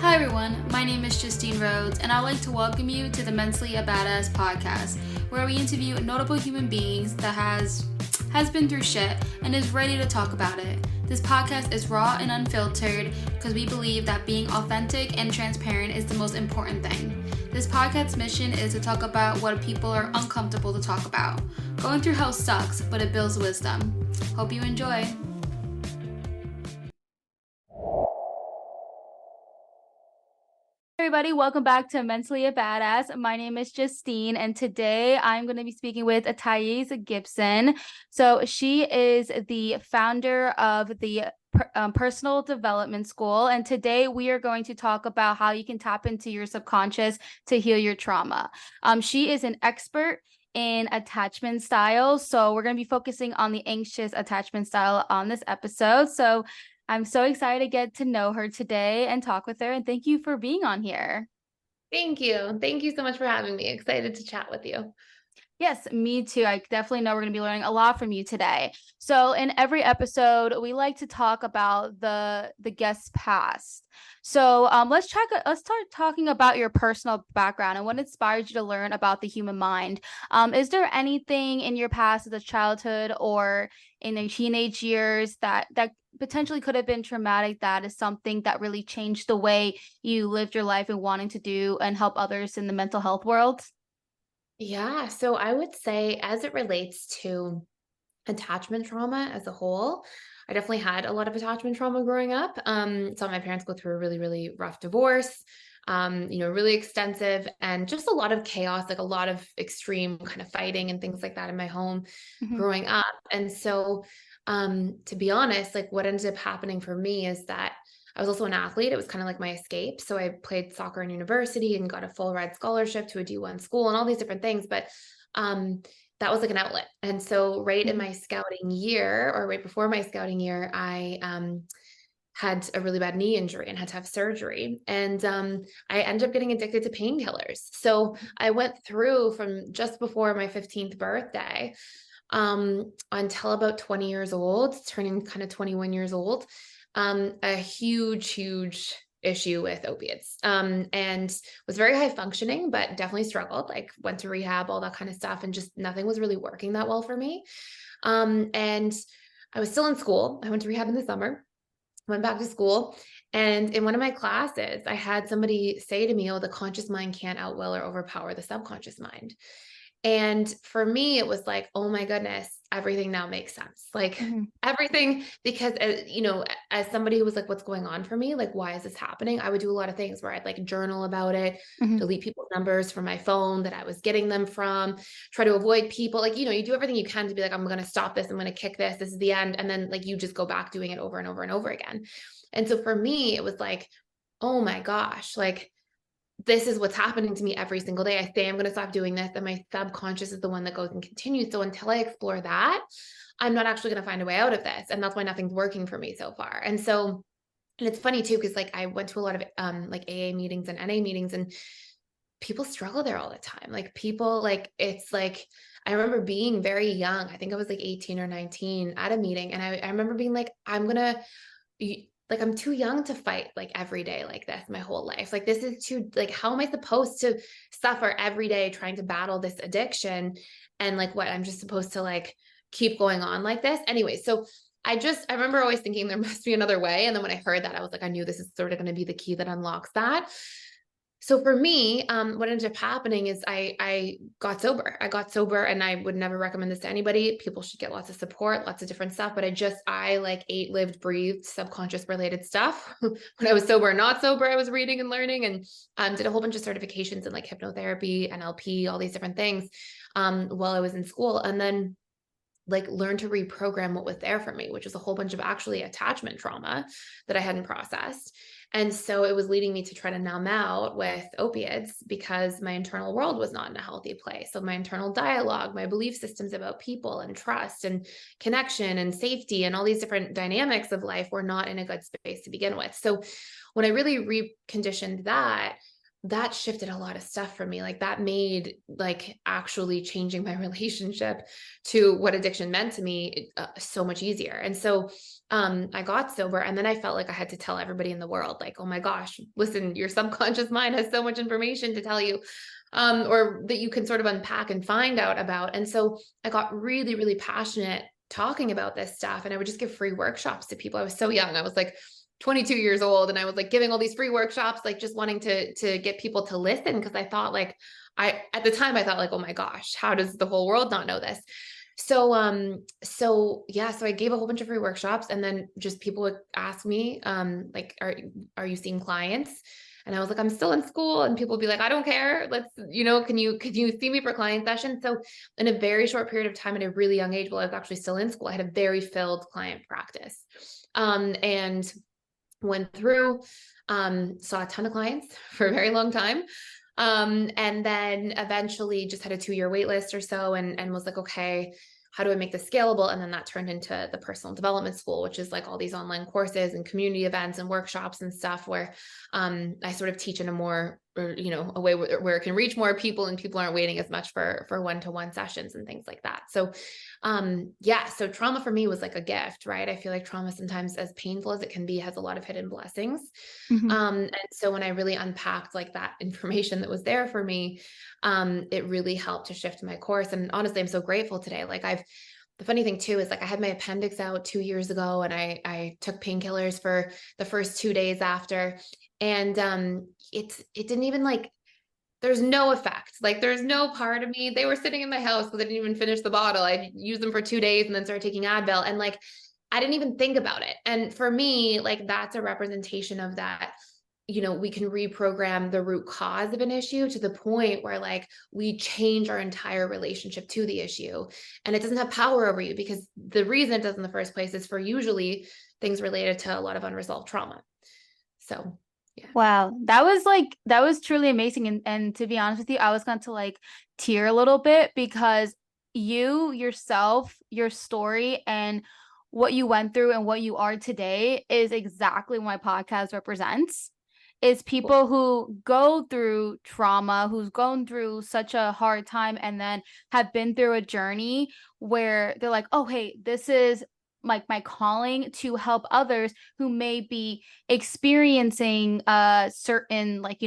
Hi everyone, my name is Justine Rhodes, and I'd like to welcome you to the Mentally a Badass podcast, where we interview notable human beings that has been through shit and is ready to talk about it. This podcast is raw and unfiltered because we believe that being authentic and transparent is the most important thing. This podcast's mission is to talk about what people are uncomfortable to talk about. Going through hell sucks, but it builds wisdom. Hope you enjoy. Everybody, welcome back to Mentally a Badass. My name is Justine, and today I'm going to be speaking with Thais Gibson. So she is the founder of the Personal Development School, and today we are going to talk about how you can tap into your subconscious to heal your trauma. She is an expert in attachment styles, so we're going to be focusing on the anxious attachment style on this episode. So I'm so excited to get to know her today and talk with her. And thank you for being on here. Thank you. Thank you so much for having me. Excited to chat with you. Yes, me too. I definitely know we're going to be learning a lot from you today. So in every episode, we like to talk about the guest's past. So let's start talking about your personal background and what inspired you to learn about the human mind. Is there anything in your past as a childhood or in your teenage years that potentially could have been traumatic that is something that really changed the way you lived your life and wanting to do and help others in the mental health world? Yeah, so I would say as it relates to attachment trauma as a whole, I definitely had a lot of attachment trauma growing up. Saw my parents go through a really, really rough divorce, really extensive and just a lot of chaos, like a lot of extreme kind of fighting and things like that in my home Mm-hmm. growing up. And so, to be honest, like what ended up happening for me is that I was also an athlete. It was kind of like my escape. So I played soccer in university and got a full ride scholarship to a D1 school and all these different things. But that was like an outlet. And so right in my scouting year or right before my scouting year, I had a really bad knee injury and had to have surgery. And I ended up getting addicted to painkillers. So I went through from just before my 15th birthday until about 20 years old, turning kind of 21 years old, a huge issue with opiates, and was very high functioning, but definitely struggled, like went to rehab, all that kind of stuff. And just nothing was really working that well for me. And I was still in school. I went to rehab in the summer, went back to school. And in one of my classes, I had somebody say to me, oh, the conscious mind can't outwill or overpower the subconscious mind. And for me, it was like, oh my goodness, everything now makes sense. Like Mm-hmm. everything, because, as somebody who was like, what's going on for me? Like, why is this happening? I would do a lot of things where I'd like journal about it, Mm-hmm. delete people's numbers from my phone that I was getting them from, try to avoid people. Like, you do everything you can to be like, I'm going to stop this. I'm going to kick this. This is the end. And then like, you just go back doing it over and over and over again. And so for me, it was like, oh my gosh, like, this is what's happening to me every single day. I say I'm going to stop doing this, and my subconscious is the one that goes and continues. So until I explore that, I'm not actually going to find a way out of this. And that's why nothing's working for me so far. And so, and it's funny too, because like I went to a lot of like AA meetings and NA meetings, and people struggle there all the time. Like people, like it's like I remember being very young. I think I was like 18 or 19 at a meeting, and I remember being like, like I'm too young to fight like every day like this my whole life. Like this is too, like how am I supposed to suffer every day trying to battle this addiction? And like what, I'm just supposed to like keep going on like this anyway. So I remember always thinking there must be another way. And then when I heard that, I was like, I knew this is sort of going to be the key that unlocks that. So for me, what ended up happening is I got sober. I got sober, and I would never recommend this to anybody. People should get lots of support, lots of different stuff. But I like ate, lived, breathed subconscious related stuff. When I was sober and not sober, I was reading and learning, and did a whole bunch of certifications in like hypnotherapy, NLP, all these different things while I was in school. And then like learn to reprogram what was there for me, which was a whole bunch of actually attachment trauma that I hadn't processed. And so it was leading me to try to numb out with opiates because my internal world was not in a healthy place. So my internal dialogue, my belief systems about people and trust and connection and safety and all these different dynamics of life were not in a good space to begin with. So when I really reconditioned that, that shifted a lot of stuff for me. Like that made like actually changing my relationship to what addiction meant to me so much easier. And so I got sober, and then I felt like I had to tell everybody in the world, like, oh my gosh, listen, your subconscious mind has so much information to tell you, or that you can sort of unpack and find out about. And so I got really, really passionate talking about this stuff. And I would just give free workshops to people. I was so young. I was like 22 years old, and I was like giving all these free workshops, like just wanting to get people to listen. Cause I thought like, at the time I thought like, oh my gosh, how does the whole world not know this? So yeah, so I gave a whole bunch of free workshops, and then just people would ask me, like, are you seeing clients? And I was like, I'm still in school. And people would be like, I don't care. Let's, can you see me for client sessions? So in a very short period of time, at a really young age, while I was actually still in school, I had a very filled client practice. And went through, saw a ton of clients for a very long time. And then eventually just had a 2-year wait list or so, and was like, okay, how do I make this scalable? And then that turned into the personal development school, which is like all these online courses and community events and workshops and stuff where I sort of teach in a more, or, a way where it can reach more people, and people aren't waiting as much for one-to-one sessions and things like that. So yeah, so trauma for me was like a gift, right? I feel like trauma, sometimes as painful as it can be, has a lot of hidden blessings. Mhm. And so when I really unpacked like that information that was there for me, it really helped to shift my course. And honestly, I'm so grateful today. Like the funny thing too is like I had my appendix out 2 years ago, and I took painkillers for the first 2 days after, and it didn't even like, there's no effect. Like there's no part of me. They were sitting in my house because I didn't even finish the bottle. I used them for 2 days and then started taking Advil, and like I didn't even think about it. And for me, like that's a representation of that. We can reprogram the root cause of an issue to the point where like we change our entire relationship to the issue, and it doesn't have power over you, because the reason it does in the first place is for usually things related to a lot of unresolved trauma. So yeah. Wow, that was truly amazing. And to be honest with you, I was going to like tear a little bit, because you yourself, your story, and what you went through and what you are today is exactly what my podcast represents. Is people who go through trauma, who's gone through such a hard time, and then have been through a journey where they're like, oh, hey, this is like my calling to help others who may be experiencing certain, like,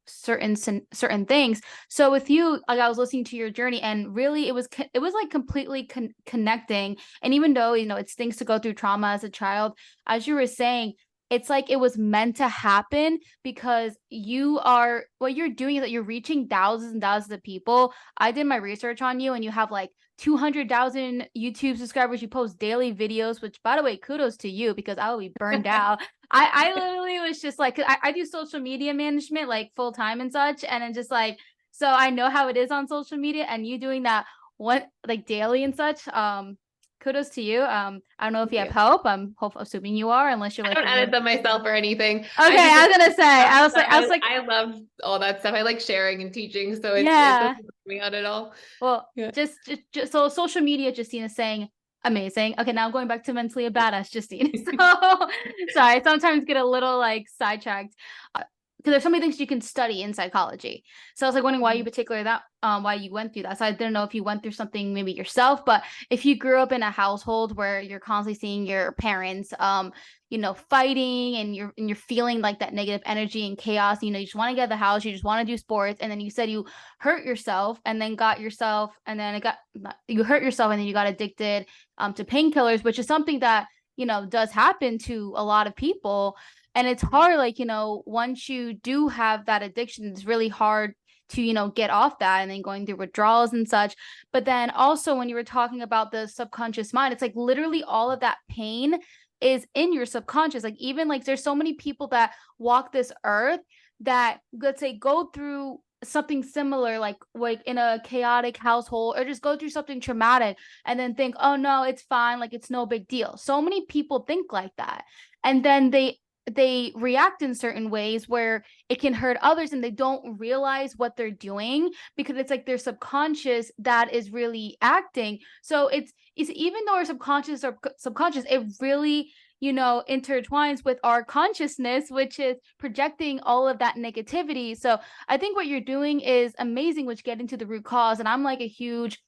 certain things. So with you, like, I was listening to your journey, and really it was like completely connecting. And even though it stinks to go through trauma as a child, as you were saying, it's like it was meant to happen, because what you're doing is that you're reaching thousands and thousands of people. I did my research on you, and you have like 200,000 YouTube subscribers. You post daily videos, which, by the way, kudos to you, because I will be burned out. I literally was just like, 'cause I do social media management like full time and such. And then just like, so I know how it is on social media, and you doing that one like daily and such. Kudos to you. I don't know if Thank you have you. help. I'm assuming you are, unless you're I like don't edit them myself or anything. Okay, I was gonna say, I was like, I love all that stuff. I like sharing and teaching, so it yeah. doesn't bug me out at all. Well, Yeah. just so social media, Justine is saying amazing. Okay, now going back to mentally a badass, Justine. So sorry, I sometimes get a little like sidetracked. Because there's so many things you can study in psychology. So I was like wondering why you particularly why you went through that. So I didn't know if you went through something maybe yourself, but if you grew up in a household where you're constantly seeing your parents fighting, and you're feeling like that negative energy and chaos, you just want to get out of the house, you just want to do sports, and then you said you hurt yourself, and then you hurt yourself, and then you got addicted to painkillers, which is something that does happen to a lot of people. And it's hard, like, once you do have that addiction, it's really hard to, get off that, and then going through withdrawals and such. But then also, when you were talking about the subconscious mind, it's like literally all of that pain is in your subconscious. Like, even like there's so many people that walk this earth that, let's say, go through something similar, like in a chaotic household, or just go through something traumatic, and then think, oh no, it's fine, like it's no big deal. So many people think like that, and then they react in certain ways where it can hurt others and they don't realize what they're doing because it's like their subconscious that is really acting. So it's even though our subconscious, it really, intertwines with our consciousness, which is projecting all of that negativity. So I think what you're doing is amazing, which get into the root cause. And I'm like a huge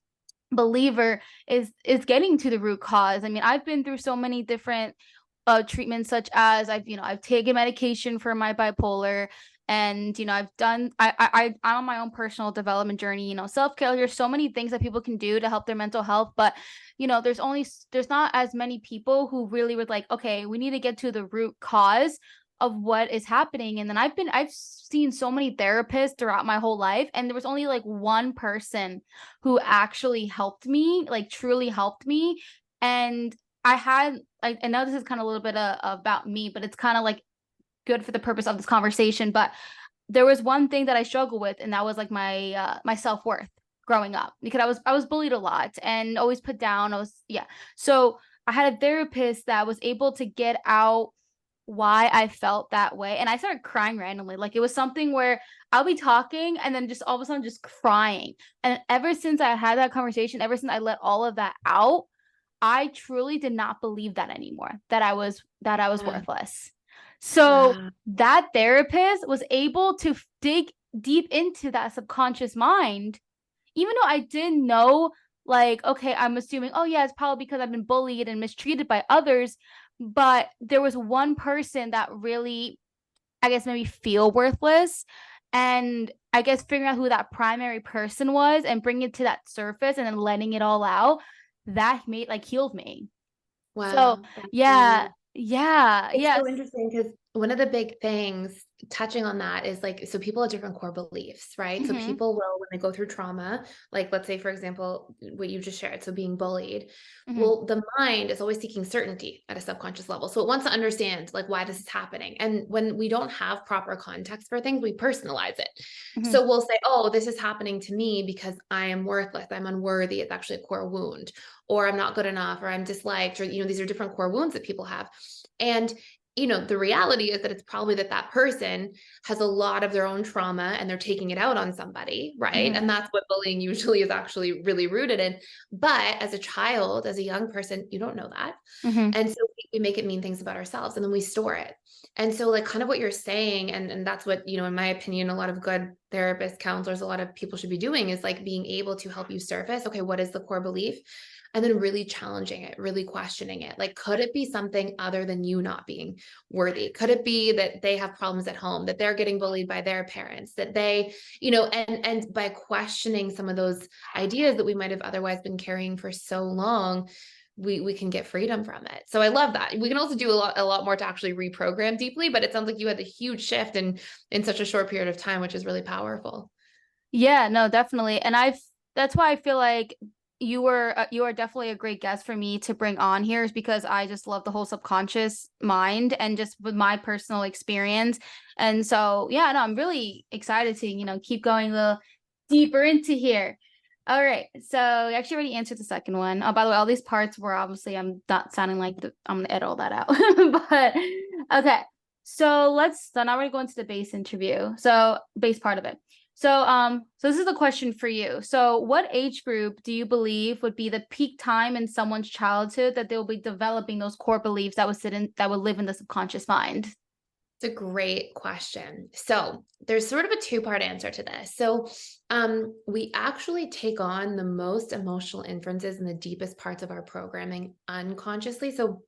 believer is getting to the root cause. I mean, I've been through so many different treatments, such as I've taken medication for my bipolar, and I've done I'm on my own personal development journey, self-care. There's so many things that people can do to help their mental health, but there's not as many people who really were like, okay, we need to get to the root cause of what is happening. And then I've seen so many therapists throughout my whole life, and there was only like one person who actually helped me, like truly helped me. And I know this is kind of a little bit about me, but it's kind of like good for the purpose of this conversation. But there was one thing that I struggled with, and that was like my self-worth growing up, because I was bullied a lot and always put down. So I had a therapist that was able to get out why I felt that way. And I started crying randomly. Like it was something where I'll be talking and then just all of a sudden just crying. And ever since I had that conversation, ever since I let all of that out, I truly did not believe that anymore, that I was Yeah. worthless. So Wow. that therapist was able to dig deep into that subconscious mind, even though I didn't know, like, okay, I'm assuming, oh yeah, it's probably because I've been bullied and mistreated by others. But there was one person that really, I guess, made me feel worthless. And I guess figuring out who that primary person was and bringing it to that surface and then letting it all out, that made like healed me. So Wow. That's yeah, amazing. yeah, It's yes. so interesting because one of the big things touching on that is like, so people have different core beliefs, right? So Mm-hmm, people will, when they go through trauma, like let's say, for example, what you just shared, so being bullied, mm-hmm, well, the mind is always seeking certainty at a subconscious level. So it wants to understand like why this is happening. And when we don't have proper context for things, we personalize it. mm-hmm, So we'll say, oh, this is happening to me because I am worthless, I'm unworthy. It's actually a core wound, or I'm not good enough, or I'm disliked, or, these are different core wounds that people have. And the reality is that it's probably that person has a lot of their own trauma and they're taking it out on somebody, right? mm-hmm, And that's what bullying usually is actually really rooted in. But as a child, as a young person, you don't know that. mm-hmm. And so we make it mean things about ourselves and then we store it. And so like kind of what you're saying, and that's what, in my opinion, a lot of good therapists, counselors, a lot of people should be doing is like being able to help you surface, okay, what is the core belief? And then really challenging it, really questioning it. Like, could it be something other than you not being worthy? Could it be that they have problems at home, that they're getting bullied by their parents, that they, and by questioning some of those ideas that we might have otherwise been carrying for so long, we can get freedom from it. So I love that. We can also do a lot more to actually reprogram deeply, but it sounds like you had a huge shift in such a short period of time, which is really powerful. Yeah, no, definitely. And that's why I feel like you are definitely a great guest for me to bring on here, is because I just love the whole subconscious mind and just with my personal experience. And so, yeah, no, I'm really excited to, keep going a little deeper into here. All right. So you actually already answered the second one. Oh, by the way, all these parts were obviously, I'm not sounding like I'm gonna edit all that out. But okay. So now we're gonna go into the base interview. So base part of it. So this is a question for you. So what age group do you believe would be the peak time in someone's childhood that they'll be developing those core beliefs that would live in the subconscious mind? It's a great question. So there's sort of a two-part answer to this. So we actually take on the most emotional inferences in the deepest parts of our programming unconsciously. So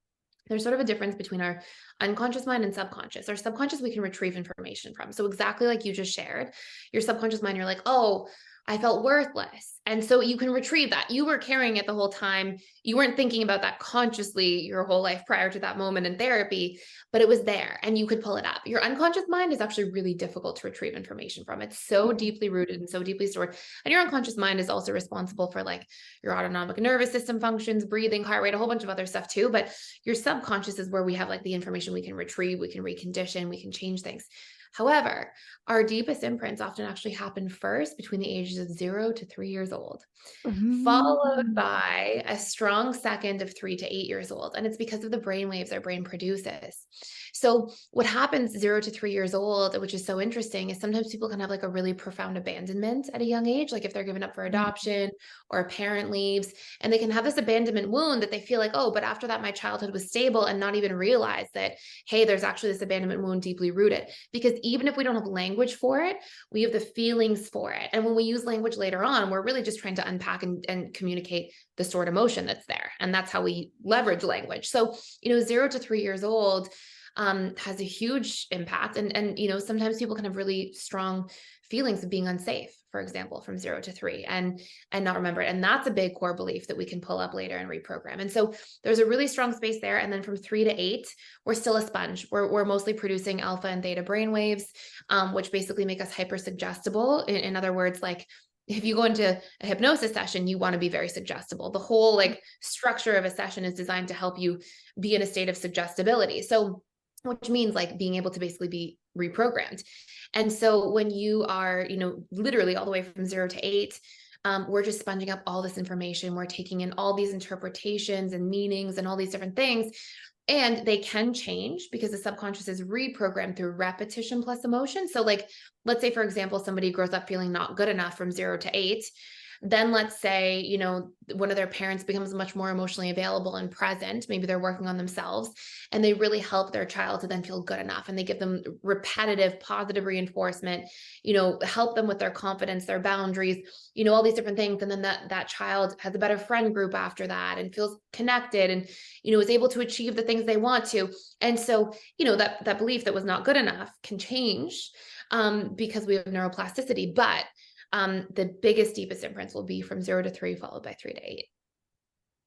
there's sort of a difference between our unconscious mind and subconscious. Our subconscious, we can retrieve information from. So exactly like you just shared, your subconscious mind, you're like, oh, I felt worthless. And so you can retrieve that. You were carrying it the whole time. You weren't thinking about that consciously your whole life prior to that moment in therapy, but it was there and you could pull it up. Your unconscious mind is actually really difficult to retrieve information from. It's so Mhm. deeply rooted and so deeply stored. And your unconscious mind is also responsible for like your autonomic nervous system functions, breathing, heart rate, a whole bunch of other stuff too. But your subconscious is where we have like the information we can retrieve, we can recondition, we can change things. However, our deepest imprints often actually happen first between the ages of 0 to 3 years old, followed Mm. by a strong second of 3 to 8 years old. And it's because of the brain waves our brain produces. So what happens 0 to 3 years old, which is so interesting, is sometimes people can have like a really profound abandonment at a young age, like if they're given up for adoption or a parent leaves, and they can have this abandonment wound that they feel like, oh, but after that, my childhood was stable, and not even realize that, hey, there's actually this abandonment wound deeply rooted. Because even if we don't have language for it, we have the feelings for it. And when we use language later on, we're really just trying to unpack and communicate the stored emotion that's there. And that's how we leverage language. So, 0 to 3 years old has a huge impact. And, sometimes people can have really strong feelings of being unsafe, for example, from 0 to 3 and not remember it. And that's a big core belief that we can pull up later and reprogram. And so there's a really strong space there. And then from 3 to 8, we're still a sponge. We're mostly producing alpha and theta brain waves, which basically make us hyper suggestible. In other words, like if you go into a hypnosis session, you want to be very suggestible. The whole like structure of a session is designed to help you be in a state of suggestibility. So which means like being able to basically be reprogrammed. And so when you are, literally all the way from 0 to 8, we're just sponging up all this information. We're taking in all these interpretations and meanings and all these different things. And they can change because the subconscious is reprogrammed through repetition plus emotion. So like, let's say, for example, somebody grows up feeling not good enough from 0 to 8. Then let's say, one of their parents becomes much more emotionally available and present. Maybe they're working on themselves and they really help their child to then feel good enough. And they give them repetitive positive reinforcement, help them with their confidence, their boundaries, all these different things. And then that child has a better friend group after that and feels connected and, is able to achieve the things they want to. And so, that belief that was not good enough can change because we have neuroplasticity. But the biggest, deepest imprints will be from 0 to 3, followed by 3 to 8.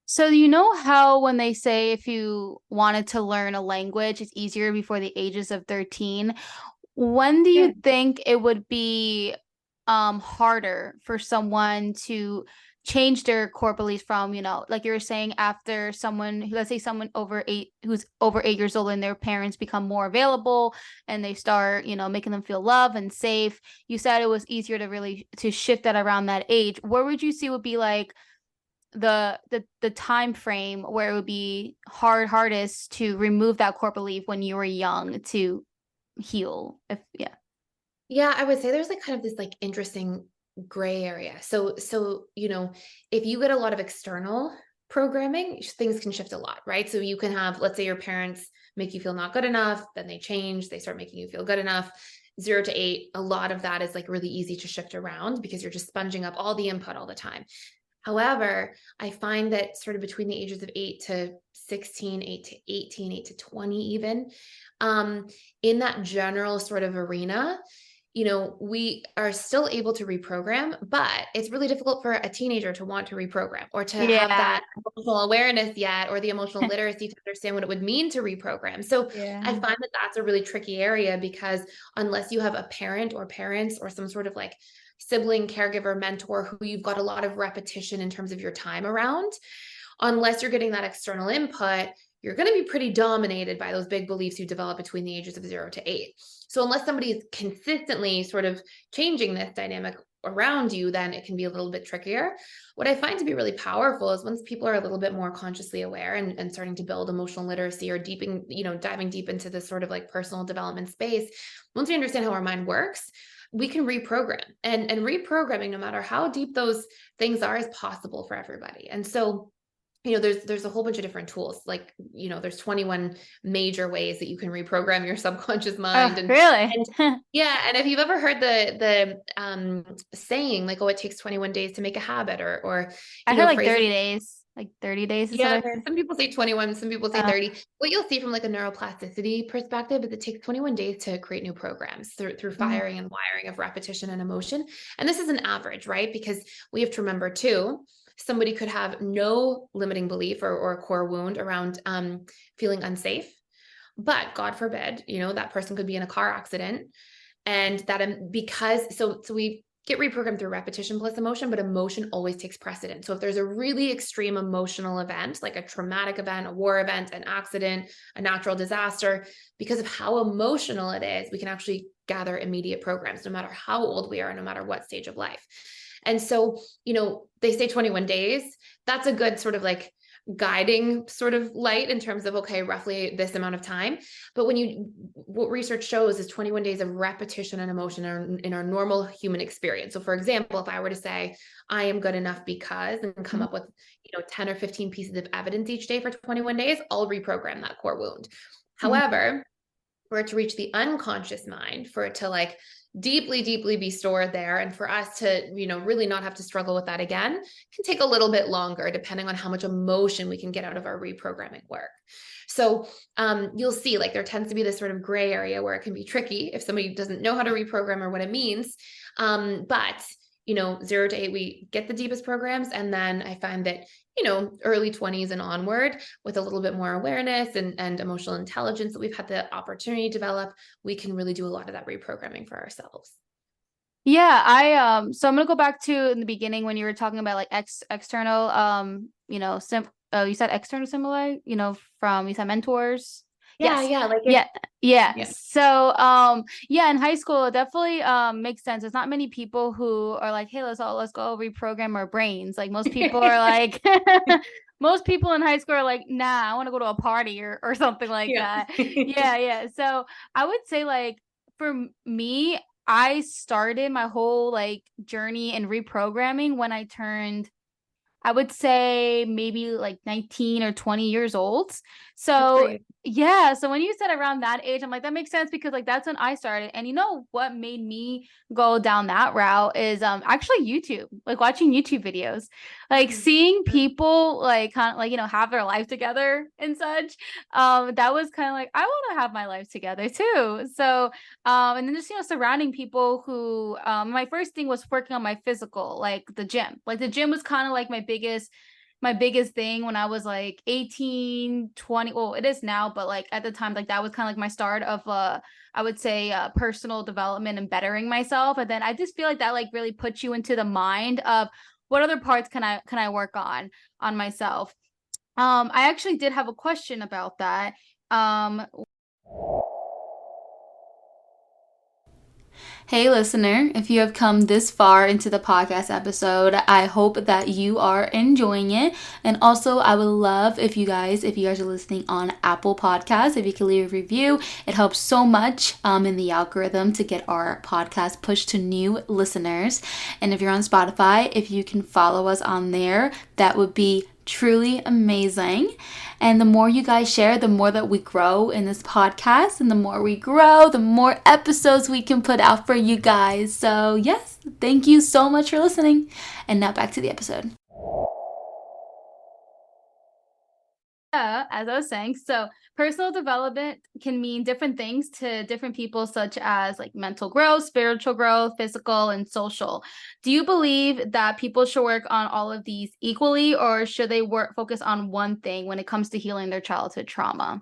So you know how when they say if you wanted to learn a language, it's easier before the ages of 13. When do Yeah. you think it would be harder for someone to change their core beliefs from, like you were saying, after someone, let's say someone who's over 8 years old and their parents become more available and they start, making them feel loved and safe. You said it was easier to shift that around that age. Where would you see would be like the time frame where it would be hardest to remove that core belief when you were young to heal? Yeah, I would say there's like kind of this like interesting gray area. So, if you get a lot of external programming, things can shift a lot, right? So you can have, let's say your parents make you feel not good enough, then they change, they start making you feel good enough. 0 to 8, a lot of that is like really easy to shift around because you're just sponging up all the input all the time. However, I find that sort of between the ages of 8 to 16, 8 to 18, 8 to 20 even, in that general sort of arena, we are still able to reprogram, but it's really difficult for a teenager to want to reprogram or to have Yeah. that emotional awareness yet, or the emotional literacy to understand what it would mean to reprogram. So I Yeah. find that that's a really tricky area because unless you have a parent or parents or some sort of like sibling, caregiver, mentor who you've got a lot of repetition in terms of your time around, unless you're getting that external input, you're going to be pretty dominated by those big beliefs you develop between the ages of 0 to 8. So unless somebody is consistently sort of changing this dynamic around you, then it can be a little bit trickier. What I find to be really powerful is once people are a little bit more consciously aware and starting to build emotional literacy or diving deep into this sort of like personal development space, once we understand how our mind works, we can reprogram, and reprogramming, no matter how deep those things are, is possible for everybody. And so there's a whole bunch of different tools. Like, there's 21 major ways that you can reprogram your subconscious mind. Oh, really? And yeah, and if you've ever heard the saying like, oh, it takes 21 days to make a habit, or I heard like phrases. 30 days. Like 30 days is what Yeah, I heard. some people say 21, some people say Uh, 30. What you'll see from like a neuroplasticity perspective is it takes 21 days to create new programs through mm, firing and wiring of repetition and emotion. And this is an average, right? Because we have to remember too, somebody could have no limiting belief or a core wound around feeling unsafe. But God forbid, that person could be in a car accident, and that because so we get reprogrammed through repetition plus emotion, but emotion always takes precedent. So if there's a really extreme emotional event, like a traumatic event, a war event, an accident, a natural disaster, because of how emotional it is, we can actually gather immediate programs, no matter how old we are, no matter what stage of life. And so, they say 21 days. That's a good sort of like guiding sort of light in terms of, okay, roughly this amount of time. But what research shows is 21 days of repetition and emotion in our normal human experience. So for example, if I were to say, I am good enough because, and come up with, 10 or 15 pieces of evidence each day for 21 days, I'll reprogram that core wound. However, for it to reach the unconscious mind, for it to like deeply, deeply be stored there, and for us to, really not have to struggle with that again, can take a little bit longer, depending on how much emotion we can get out of our reprogramming work. So you'll see like there tends to be this sort of gray area where it can be tricky if somebody doesn't know how to reprogram or what it means. But 0 to 8, we get the deepest programs. And then I find that, early 20s and onward, with a little bit more awareness and emotional intelligence that we've had the opportunity to develop, we can really do a lot of that reprogramming for ourselves. Yeah, so I'm gonna go back to in the beginning when you were talking about like external, you said external stimuli, from, you said mentors. Yeah, Yes. yeah, like Yeah. yeah. So, yeah, in high school, it definitely makes sense. There's not many people who are like, hey, let's go reprogram our brains. Like most people are like, most people in high school are like, nah, I want to go to a party or something like Yeah. that. Yeah. So I would say like for me, I started my whole like journey in reprogramming when I turned, I would say maybe like 19 or 20 years old. Good for So you. yeah, so when you said around that age, I'm like, that makes sense because like that's when I started. And you know what made me go down that route is actually YouTube, like watching YouTube videos, like seeing people like kind of like, have their life together and such. That was kind of like, I want to have my life together too. So and then just, surrounding people who, my first thing was working on my physical, like the gym. Like the gym was kind of like my biggest thing when I was like 18, 20. Well, it is now, but like at the time, like that was kind of like my start of I would say personal development and bettering myself. And then I just feel like that like really puts you into the mind of what other parts can I work on myself. I actually did have a question about that. Hey, listener, if you have come this far into the podcast episode, I hope that you are enjoying it. And also, I would love if you guys are listening on Apple Podcasts, if you could leave a review. It helps so much in the algorithm to get our podcast pushed to new listeners. And if you're on Spotify, if you can follow us on there, that would be truly amazing. And the more you guys share, the more that we grow in this podcast, and the more we grow, the more episodes we can put out for you guys. So yes, thank you so much for listening. And now back to the episode. As I was saying, so personal development can mean different things to different people, such as like mental growth, spiritual growth, physical, and social. Do you believe that people should work on all of these equally, or should they focus on one thing when it comes to healing their childhood trauma?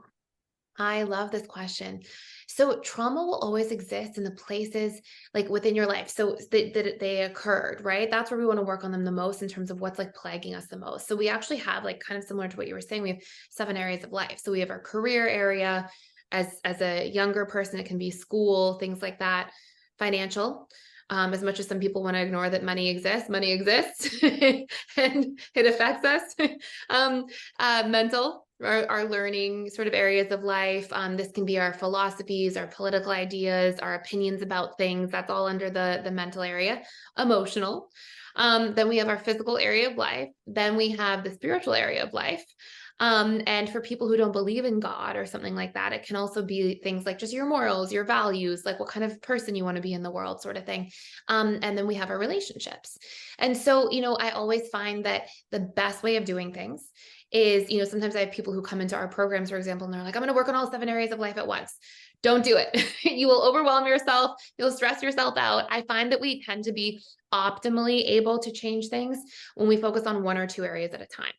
I love this question. So trauma will always exist in the places like within your life. So that they occurred, right? That's where we want to work on them the most in terms of what's like plaguing us the most. So we actually have like kind of similar to what you were saying, we have 7 areas of life. So we have our career area. As a younger person, it can be school, things like that, financial. As much as some people want to ignore that money exists and it affects us. Mental, our learning sort of areas of life. This can be our philosophies, our political ideas, our opinions about things. That's all under the mental area. Emotional. Then we have our physical area of life. Then we have the spiritual area of life. And for people who don't believe in God or something like that, it can also be things like just your morals, your values, like what kind of person you want to be in the world, sort of thing. And then we have our relationships. And so, I always find that the best way of doing things is, sometimes I have people who come into our programs, for example, and they're like, I'm going to work on all 7 areas of life at once. Don't do it. You will overwhelm yourself. You'll stress yourself out. I find that we tend to be optimally able to change things when we focus on 1 or 2 areas at a time.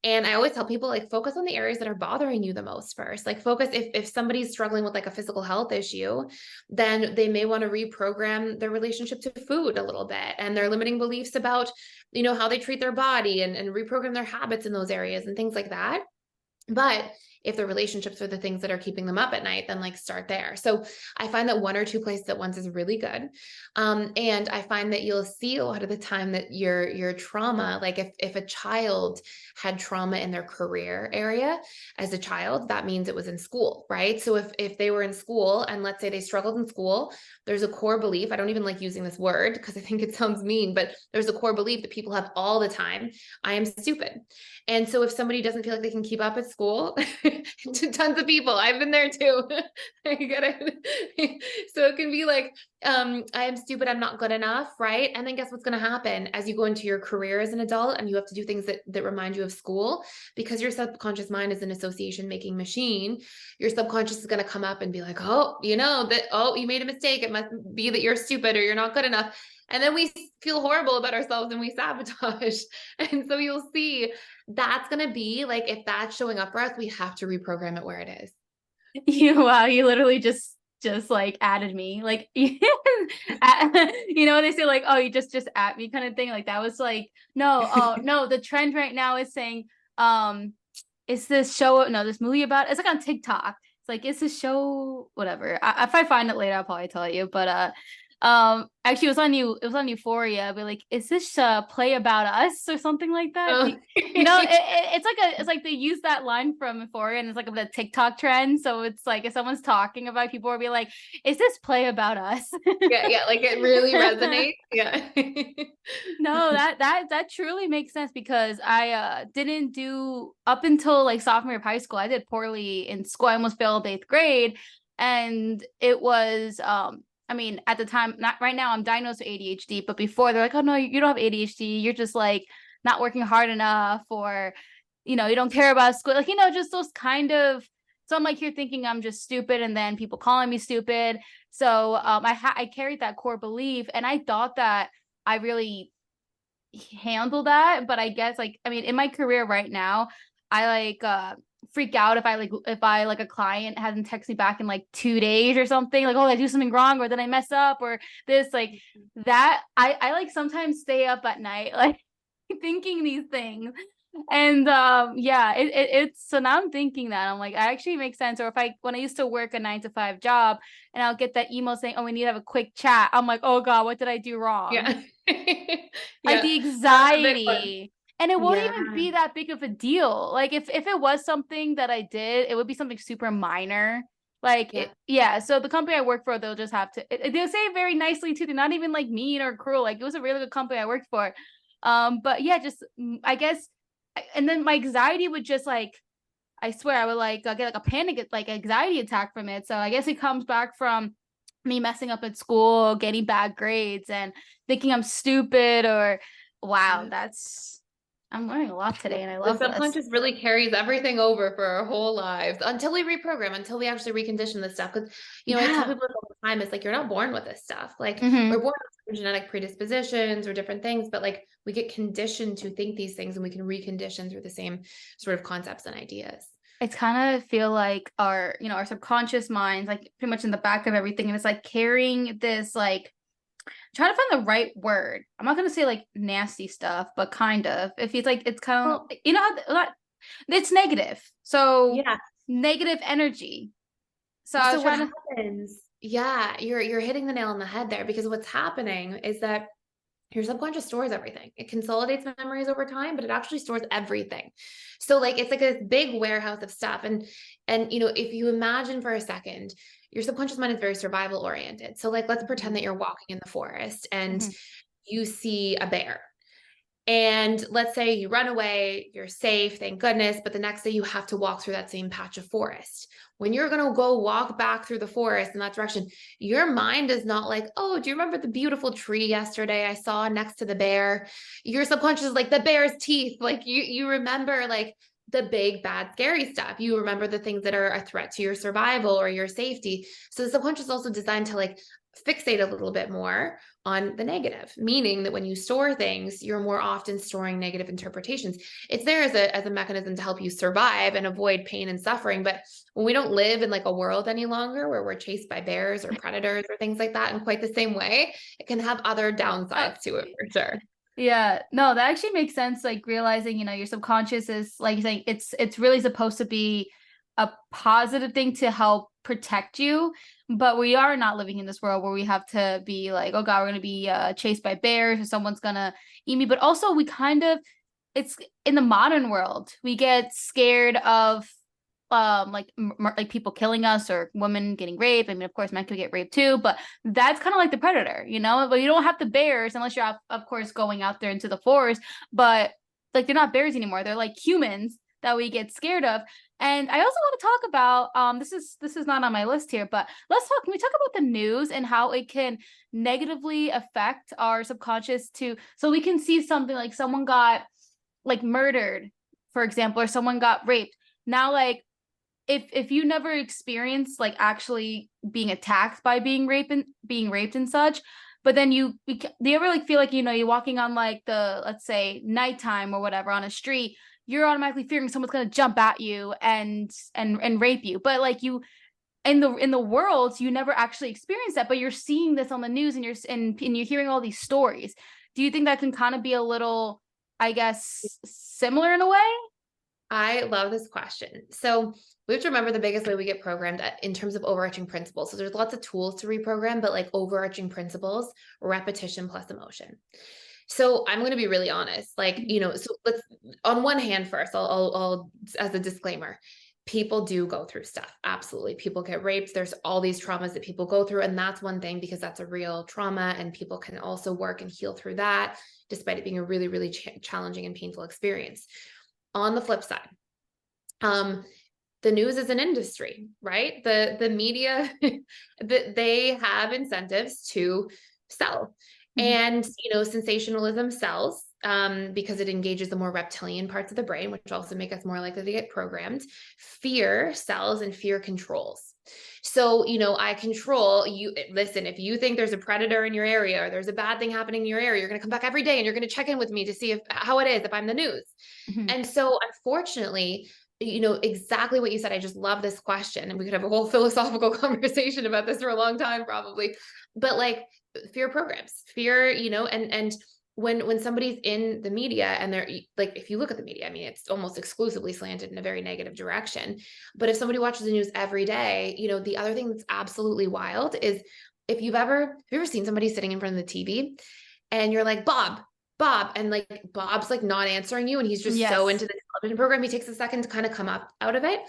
And I always tell people like focus on the areas that are bothering you the most first. Like focus if somebody's struggling with like a physical health issue, then they may want to reprogram their relationship to food a little bit and their limiting beliefs about, how they treat their body and reprogram their habits in those areas and things like that. But if the relationships are the things that are keeping them up at night, then like start there. So I find that one or two places at once is really good. And I find that you'll see a lot of the time that your trauma, like if a child had trauma in their career area as a child, that means it was in school, right? So if they were in school and let's say they struggled in school, there's a core belief. I don't even like using this word because I think it sounds mean, but there's a core belief that people have all the time. I am stupid. And so if somebody doesn't feel like they can keep up at school, to tons of people, I've been there too. You get it? So it can be like, I am stupid, I'm not good enough, right? And then guess what's going to happen as you go into your career as an adult and you have to do things that remind you of school, because your subconscious mind is an association making machine. Your subconscious is going to come up and be like, oh, you know that, oh, you made a mistake. It must be that you're stupid or you're not good enough. And then we feel horrible about ourselves and we sabotage. And so you'll see that's going to be like, if that's showing up for us, we have to reprogram it where it is. Wow, you literally just like added me. Like you know, they say like, oh, you just at me kind of thing. Like that was like, no, oh no, the trend right now is saying, it's this show, no, this movie about, it's like on TikTok. It's like, it's this show, whatever. If I find it later, I'll probably tell you. But actually it was on Euphoria, but like, is this play about us or something like that? Oh. You know, it's like they use that line from Euphoria and it's like a TikTok trend. So it's like if someone's talking about it, people will be like, is this play about us? Yeah, like it really resonates. Yeah. No, that truly makes sense because I didn't do up until like sophomore year of high school. I did poorly in school. I almost failed 8th grade. And it was I mean, at the time, not right now, I'm diagnosed with ADHD, but before they're like, oh no, you don't have ADHD. You're just like not working hard enough, or, you know, you don't care about school. Like, you know, just those kind of, so I'm like, you're thinking I'm just stupid. And then people calling me stupid. So I carried that core belief and I thought that I really handle that. But I guess like, I mean, in my career right now, I like freak out if I like a client hasn't texted me back in like 2 days or something, like, oh, I do something wrong or then I mess up or this, like that. I like sometimes stay up at night like thinking these things. And yeah, it's so now I'm thinking that I'm like, I actually makes sense. Or if when I used to work a 9 to 5 job and I'll get that email saying, oh, we need to have a quick chat, I'm like, oh god, what did I do wrong? Yeah. Like Yeah. the That's a big one. anxiety. And it won't Yeah. even be that big of a deal. Like if it was something that I did, it would be something super minor. Like Yeah. yeah. So the company I work for, they'll just have to. They'll say it very nicely too. They're not even like mean or cruel. Like it was a really good company I worked for. But yeah, just I guess. And then my anxiety would just like, I swear, I would like get like a panic, like anxiety attack from it. So I guess it comes back from me messing up at school, getting bad grades, and thinking I'm stupid. Or wow, Yeah. I'm learning a lot today and I The love this. subconscious really carries everything over for our whole lives until we reprogram, until we actually recondition this stuff. Because, you know, I tell Yeah. people all the time, it's like, you're not born with this stuff. Like, we're Hmm. born with genetic predispositions or different things, but like we get conditioned to think these things and we can recondition through the same sort of concepts and ideas. It's kind of feel like our, you know, our subconscious minds, like pretty much in the back of everything. And it's like carrying this, like, trying to find the right word. I'm not going to say like nasty stuff, but kind of. If it's like, it's kind of, Well, you know, it's negative. So yeah. negative energy. So I So was what trying to, happens? Yeah, you're hitting the nail on the head there, because what's happening is that your subconscious stores everything. It consolidates memories over time, but it actually stores everything. So like it's like a big warehouse of stuff. And you know, if you imagine for a second, your subconscious mind is very survival oriented. So like let's pretend that you're walking in the forest and Mhm. you see a bear. And let's say you run away, you're safe, thank goodness, but the next day you have to walk through that same patch of forest. When you're going to go walk back through the forest in that direction, your mind is not like, oh, do you remember the beautiful tree yesterday I saw next to the bear? Your subconscious is like the bear's teeth. Like you remember like the big, bad, scary stuff. You remember the things that are a threat to your survival or your safety. So the subconscious is also designed to like fixate a little bit more on the negative, meaning that when you store things, you're more often storing negative interpretations. It's there as a mechanism to help you survive and avoid pain and suffering. But when we don't live in like a world any longer where we're chased by bears or predators or things like that in quite the same way, it can have other Oh, downsides to it for sure. yeah, no, that actually makes sense. Like realizing, you know, your subconscious is like you're saying, it's really supposed to be a positive thing to help protect you. But we are not living in this world where we have to be like, oh God, we're going to be chased by bears or someone's going to eat me. But also, we kind of, it's in the modern world, we get scared of like people killing us or women getting raped. I mean, of course, men could get raped too, but that's kind of like the predator, you know? But you don't have the bears unless you're, of course, going out there into the forest. But like, they're not bears anymore. They're like humans that we get scared of. And I also want to talk about this is not on my list here, but can we talk about the news and how it can negatively affect our subconscious to so we can see something like someone got like murdered, for example, or someone got raped. Now, like if you never experienced like actually being attacked by being raped and such, but then do you ever like feel like, you know, you're walking on like the, let's say, nighttime or whatever on a street, you're automatically fearing someone's going to jump at you and rape you, but like you in the world you never actually experienced that, but you're seeing this on the news and you're hearing all these stories. Do you think that can kind of be a little, I guess, similar in a way? I love this question. So we have to remember the biggest way we get programmed in terms of overarching principles. So there's lots of tools to reprogram, but like overarching principles, repetition plus emotion. So I'm going to be really honest, like, you know, so let's, on one hand, first, I'll as a disclaimer, people do go through stuff. Absolutely. People get raped. There's all these traumas that people go through. And that's one thing because that's a real trauma and people can also work and heal through that, despite it being a really, really challenging and painful experience. On the flip side, the news is an industry, right? The media, they have incentives to sell. And, you know, sensationalism sells because it engages the more reptilian parts of the brain, which also make us more likely to get programmed. Fear sells and fear controls. So, you know, I control you. Listen, if you think there's a predator in your area or there's a bad thing happening in your area, you're going to come back every day and you're going to check in with me to see how it is, if I'm the news. Mm-hmm. And so unfortunately, you know, exactly what you said. I just love this question. And we could have a whole philosophical conversation about this for a long time, probably. But like fear programs, fear, you know, and when somebody's in the media and they're like, if you look at the media, I mean, it's almost exclusively slanted in a very negative direction. But if somebody watches the news every day, you know, the other thing that's absolutely wild is if you've ever seen somebody sitting in front of the TV and you're like, Bob, and like Bob's like not answering you and he's just so into the television program, he takes a second to kind of come up out of it.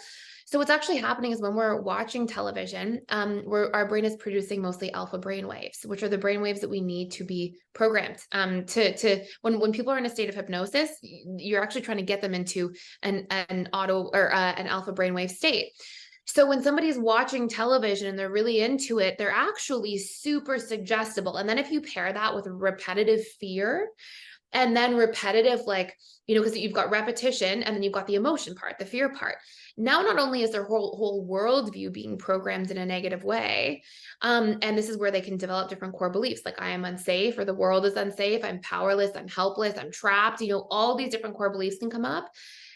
So what's actually happening is when we're watching television, our brain is producing mostly alpha brain waves, which are the brain waves that we need to be programmed. When people are in a state of hypnosis, you're actually trying to get them into an auto or an alpha brainwave state. So when somebody's watching television and they're really into it, they're actually super suggestible. And then if you pair that with repetitive fear, and then repetitive, like, you know, because you've got repetition and then you've got the emotion part, the fear part. Now, not only is their whole worldview being programmed in a negative way, and this is where they can develop different core beliefs, like I am unsafe or the world is unsafe, I'm powerless, I'm helpless, I'm trapped, you know, all these different core beliefs can come up.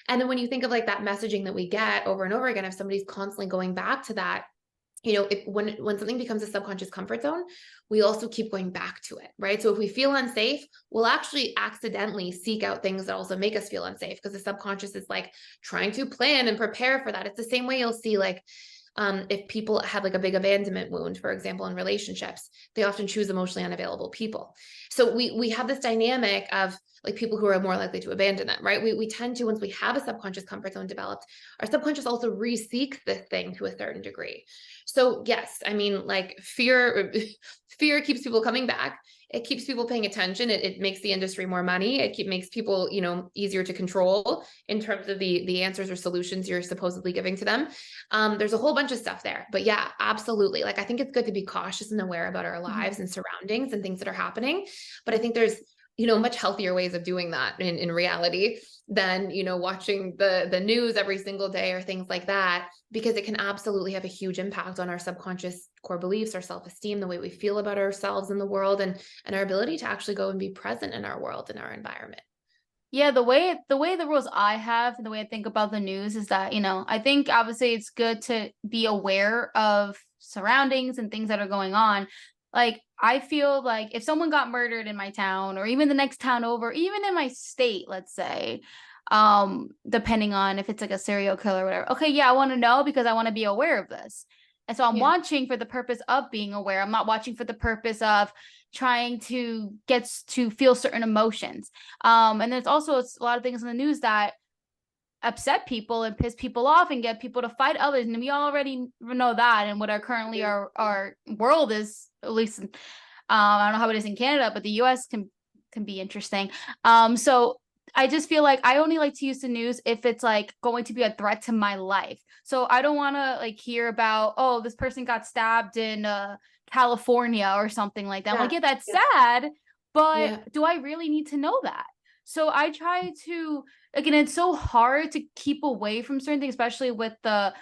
And then when you think of like that messaging that we get over and over again, if somebody's constantly going back to that, you know, when something becomes a subconscious comfort zone, we also keep going back to it, right? So if we feel unsafe, we'll actually accidentally seek out things that also make us feel unsafe because the subconscious is like trying to plan and prepare for that. It's the same way you'll see like if people have like a big abandonment wound, for example, in relationships, they often choose emotionally unavailable people. So we have this dynamic of like people who are more likely to abandon them, right? We tend to, once we have a subconscious comfort zone developed, our subconscious also re-seeks this thing to a certain degree. So yes, I mean, like fear keeps people coming back. It keeps people paying attention. It makes the industry more money. Makes people, you know, easier to control in terms of the answers or solutions you're supposedly giving to them. There's a whole bunch of stuff there, but yeah, absolutely. Like, I think it's good to be cautious and aware about our lives and surroundings and things that are happening. But I think there's, you know, much healthier ways of doing that in reality than, you know, watching the news every single day or things like that, because it can absolutely have a huge impact on our subconscious core beliefs, our self-esteem, the way we feel about ourselves and the world, and our ability to actually go and be present in our world and our environment. Yeah, the rules I have, the way I think about the news is that, you know, I think obviously it's good to be aware of surroundings and things that are going on. Like, I feel like if someone got murdered in my town or even the next town over, even in my state, let's say, depending on if it's like a serial killer or whatever. Okay, yeah, I want to know because I want to be aware of this. And so I'm Yeah. watching for the purpose of being aware. I'm not watching for the purpose of trying to get to feel certain emotions. And there's also a lot of things in the news that upset people and piss people off and get people to fight others. And we already know that. And what our currently our world is, at least I don't know how it is in Canada, but the US can be interesting. So I just feel like I only like to use the news if it's like going to be a threat to my life. So I don't want to like hear about, oh, this person got stabbed in California or something like that. I'm like, yeah, that's sad, but Yeah. do I really need to know that? So I try to, again, it's so hard to keep away from certain things, especially with the,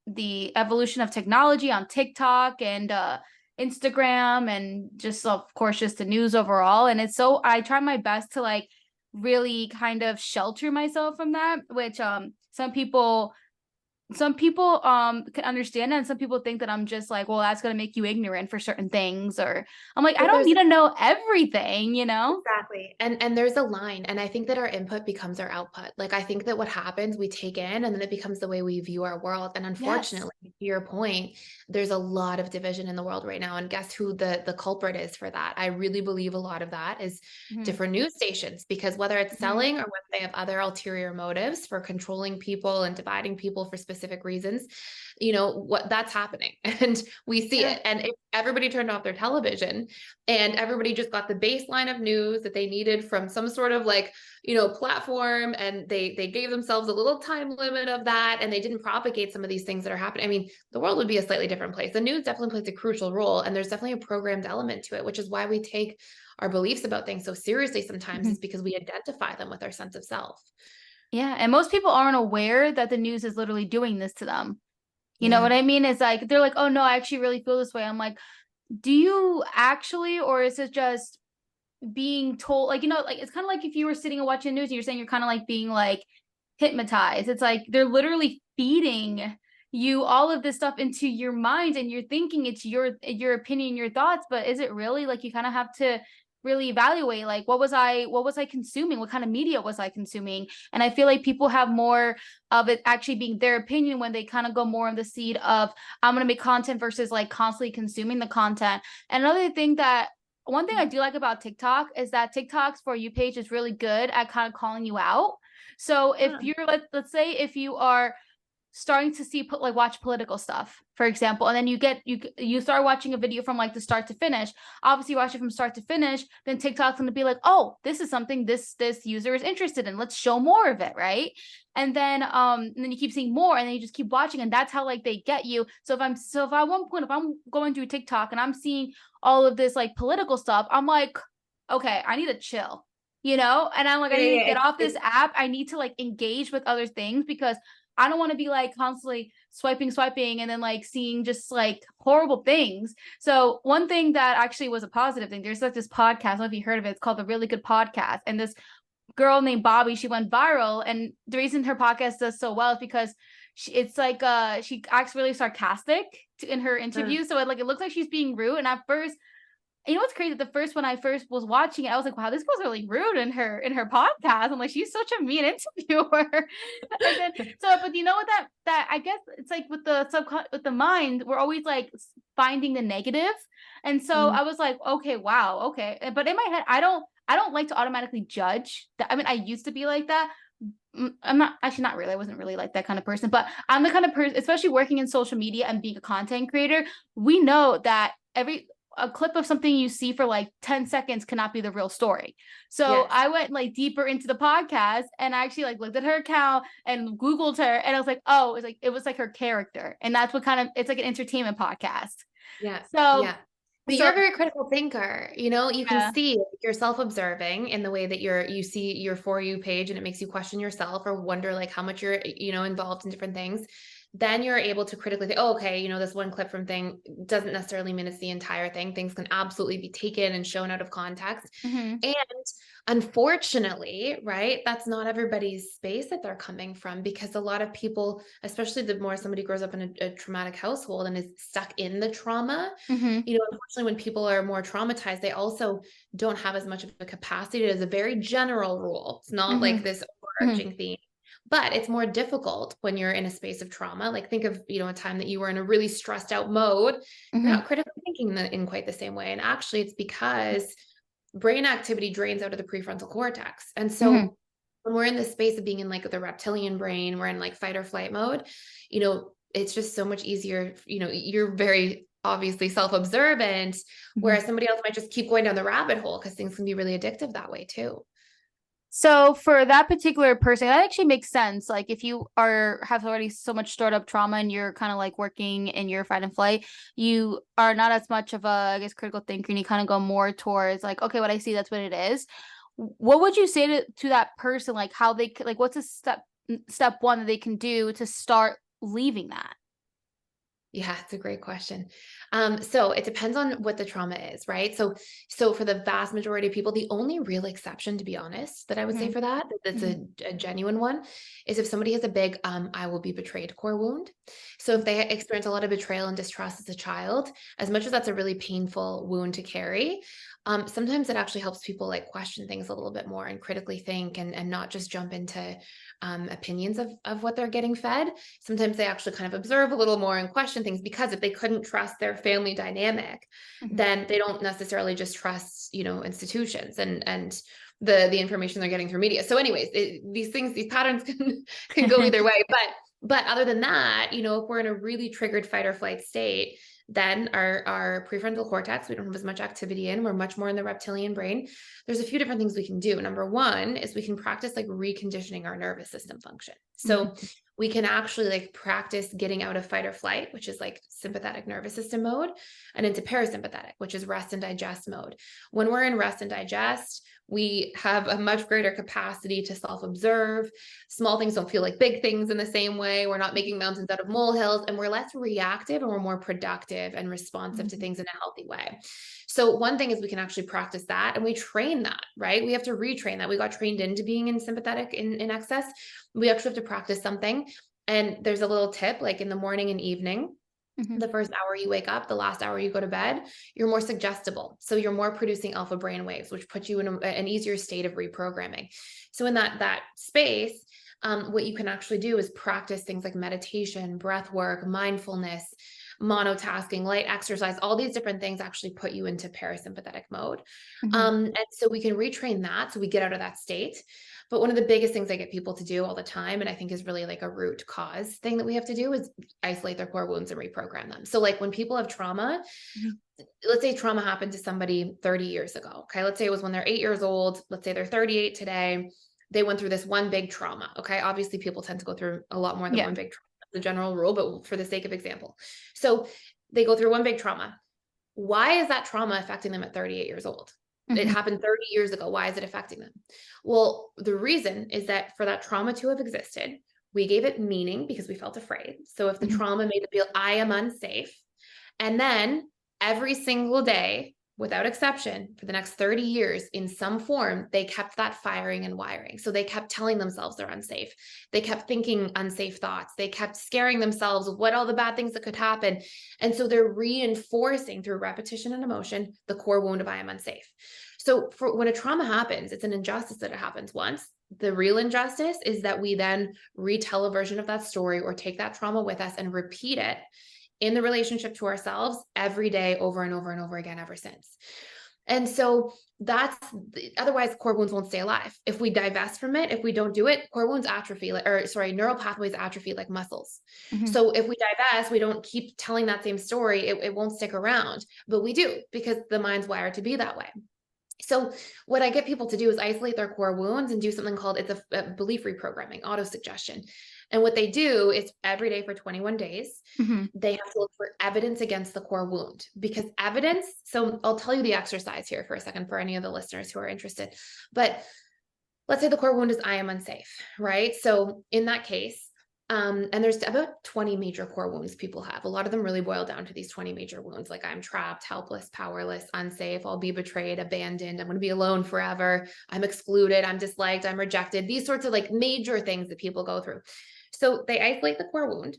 the evolution of technology on TikTok and Instagram, and just of course just the news overall. And it's so, I try my best to like really kind of shelter myself from that, which some people can understand it, and some people think that I'm just like, well, that's going to make you ignorant for certain things, or I'm like, I But don't there's need to know everything. exactly. And there's a line. And I think that our input becomes our output. Like I think that what happens, we take in and then it becomes the way we view our world. And Yes. unfortunately, to your point, there's a lot of division in the world right now. And guess who the culprit is for that? I really believe a lot of that is Hmm. different news stations, because whether it's Hmm. selling or whether they have other ulterior motives for controlling people and dividing people for specific reasons, what that's happening. And we see Yeah. it. And if everybody turned off their television and everybody just got the baseline of news that they needed from some sort of like, platform, and they gave themselves a little time limit of that, and they didn't propagate some of these things that are happening, I mean, the world would be a slightly different place. The news definitely plays a crucial role, and there's definitely a programmed element to it, which is why we take our beliefs about things so seriously sometimes, Hmm. is because we identify them with our sense of self. Yeah. And most people aren't aware that the news is literally doing this to them. You know Yeah. what I mean? It's like they're like, oh no, I actually really feel this way. I'm like, do you actually, or is it just being told, like, like it's kind of like if you were sitting and watching the news and you're saying you're kind of like being like hypnotized. It's like they're literally feeding you all of this stuff into your mind, and you're thinking it's your opinion, your thoughts, but is it really? Like you kind of have to really evaluate, like, what was I consuming, what kind of media was I consuming. And I feel like people have more of it actually being their opinion when they kind of go more on the seed of, I'm going to make content versus like constantly consuming the content. And another thing that one thing I do like about TikTok is that TikTok's For You page is really good at kind of calling you out. So if Huh. you're, let's say if you are starting to see like watch political stuff, for example, and then you start watching a video from like the start to finish. Obviously, you watch it from start to finish, then TikTok's gonna be like, oh, this is something this user is interested in. Let's show more of it, right? And then you keep seeing more, and then you just keep watching, and that's how like they get you. So if at one point, if I'm going through TikTok and I'm seeing all of this like political stuff, I'm like, okay, I need to chill. And I'm like, I Yeah, need to yeah, get off this it's app. I need to like engage with other things, because I don't want to be like constantly swiping, and then like seeing just like horrible things. So one thing that actually was a positive thing, there's like this podcast, I don't know if you heard of it. It's called The Really Good Podcast. And this girl named Bobby, she went viral. And the reason her podcast does so well is because it's like she acts really sarcastic in her interview. So it looks like she's being rude. And at first, what's crazy? The first when I first was watching it, I was like, wow, this girl's really rude in her podcast. I'm like, she's such a mean interviewer. And then but you know what, that I guess it's like with with the mind, we're always like finding the negative. And so Mm. I was like, okay, wow, okay. But in my head, I don't like to automatically judge that. I mean, I used to be like that. I'm not actually, not really. I wasn't really like that kind of person, but I'm the kind of person, especially working in social media and being a content creator. We know that a clip of something you see for like 10 seconds cannot be the real story. So Yes. I went like deeper into the podcast, and I actually like looked at her account and Googled her, and I was like, oh, it was like her character. And that's what kind of, it's like an entertainment podcast. Yeah. So, Yeah. But so you're a very critical thinker. You can yeah. see you're self-observing in the way that you see your For You page, and it makes you question yourself or wonder like how much you're, involved in different things. Then you're able to critically think, oh, okay, this one clip from thing doesn't necessarily mean it's the entire thing. Things can absolutely be taken and shown out of context. Mhm. And unfortunately, right, that's not everybody's space that they're coming from, because a lot of people, especially the more somebody grows up in a traumatic household and is stuck in the trauma, Mhm. unfortunately, when people are more traumatized, they also don't have as much of a capacity. It is a very general rule. It's not like Mhm. this Mhm. overarching theme. But it's more difficult when you're in a space of trauma. Like think of, a time that you were in a really stressed out mode. You're Mhm. not critically thinking in quite the same way. And actually it's because brain activity drains out of the prefrontal cortex. And Mhm. so when we're in the space of being in like the reptilian brain, we're in like fight or flight mode, it's just so much easier. You're very obviously self-observant, Mhm. whereas somebody else might just keep going down the rabbit hole because things can be really addictive that way too. So for that particular person, that actually makes sense. Like if you have already so much stored up trauma and you're kind of like working in your fight and flight, you are not as much of a, I guess, critical thinker, and you kind of go more towards like, okay, what I see, that's what it is. What would you say to that person? Like how they like, what's a step one that they can do to start leaving that? Yeah, it's a great question. So it depends on what the trauma is, right? So for the vast majority of people, the only real exception, to be honest, that I would say Mhm. for that's Mhm. a genuine one, is if somebody has a big "I will be betrayed" core wound. So if they experience a lot of betrayal and distrust as a child, as much as that's a really painful wound to carry, sometimes it actually helps people like question things a little bit more and critically think and not just jump into opinions of what they're getting fed. Sometimes they actually kind of observe a little more and question things, because if they couldn't trust their family dynamic, Mhm. then they don't necessarily just trust, institutions and the information they're getting through media. So anyways, these patterns can go either way. But other than that, if we're in a really triggered fight or flight state, then our prefrontal cortex, we don't have as much activity in, we're much more in the reptilian brain. There's a few different things we can do. Number one is we can practice like reconditioning our nervous system function. So Mhm. we can actually like practice getting out of fight or flight, which is like sympathetic nervous system mode, and into parasympathetic, which is rest and digest mode. When we're in rest and digest, we have a much greater capacity to self-observe. Small things don't feel like big things in the same way. We're not making mountains out of molehills, and we're less reactive and we're more productive and responsive to Mhm. things in a healthy way. So one thing is we can actually practice that, and we train that, right? We have to retrain that. We got trained into being in sympathetic in excess. We actually have to practice something. And there's a little tip, like in the morning and evening, Mhm. the first hour you wake up, the last hour you go to bed, you're more suggestible. So you're more producing alpha brain waves, which put you in an easier state of reprogramming. So in that space, what you can actually do is practice things like meditation, breath work, mindfulness, monotasking, light exercise. All these different things actually put you into parasympathetic mode. Mhm. And so we can retrain that so we get out of that state. But one of the biggest things I get people to do all the time, and I think is really like a root cause thing that we have to do, is isolate their core wounds and reprogram them. So like when people have trauma, Mhm. let's say trauma happened to somebody 30 years ago. Okay. Let's say it was when they're 8 years old. Let's say they're 38 today. They went through this one big trauma. Okay. Obviously, people tend to go through a lot more than Yeah. one big trauma. That's the general rule, but for the sake of example. So they go through one big trauma. Why is that trauma affecting them at 38 years old? It Mhm. happened 30 years ago. Why is it affecting them? Well, the reason is that for that trauma to have existed, we gave it meaning because we felt afraid. So if the Mhm. trauma made it feel, I am unsafe, and then every single day, without exception, for the next 30 years, in some form, they kept that firing and wiring. So they kept telling themselves they're unsafe. They kept thinking unsafe thoughts. They kept scaring themselves of what all the bad things that could happen. And so they're reinforcing through repetition and emotion the core wound of I am unsafe. So for when a trauma happens, it's an injustice that it happens once. The real injustice is that we then retell a version of that story or take that trauma with us and repeat it in the relationship to ourselves every day over and over and over again ever since. And so that's otherwise core wounds won't stay alive. If we divest from it, if we don't do it, core wounds atrophy, neural pathways atrophy like muscles. Mhm. So if we divest, we don't keep telling that same story, it won't stick around, but we do because the mind's wired to be that way. So what I get people to do is isolate their core wounds and do something called a belief reprogramming, auto-suggestion. And what they do is every day for 21 days, Mhm. they have to look for evidence against the core wound, because evidence. So I'll tell you the exercise here for a second for any of the listeners who are interested. But let's say the core wound is I am unsafe, right? So in that case, and there's about 20 major core wounds people have. A lot of them really boil down to these 20 major wounds, like I'm trapped, helpless, powerless, unsafe, I'll be betrayed, abandoned, I'm going to be alone forever, I'm excluded, I'm disliked, I'm rejected, these sorts of like major things that people go through. So they isolate the core wound.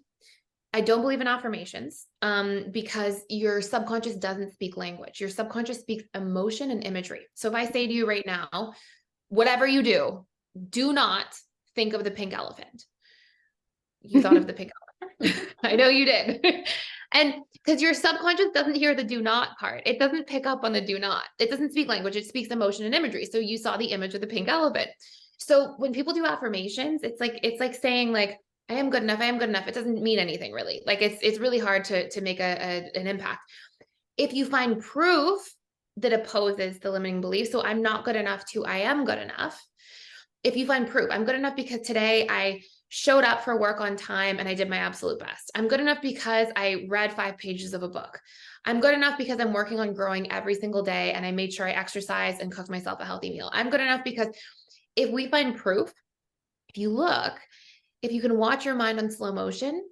I don't believe in affirmations because your subconscious doesn't speak language. Your subconscious speaks emotion and imagery. So if I say to you right now, whatever you do not think of the pink elephant. You thought of the pink elephant. I know you did. And because your subconscious doesn't hear the do not part, it doesn't pick up on the do not. It doesn't speak language, it speaks emotion and imagery. So you saw the image of the pink elephant. So when people do affirmations, it's like saying like, I am good enough. I am good enough. It doesn't mean anything really. Like it's really hard to make an impact. If you find proof that opposes the limiting belief, so I'm not good enough to I am good enough. If you find proof, I'm good enough because today I showed up for work on time and I did my absolute best. I'm good enough because I read 5 pages of a book. I'm good enough because I'm working on growing every single day and I made sure I exercise and cooked myself a healthy meal. I'm good enough because if we find proof, if you look, if you can watch your mind on slow motion,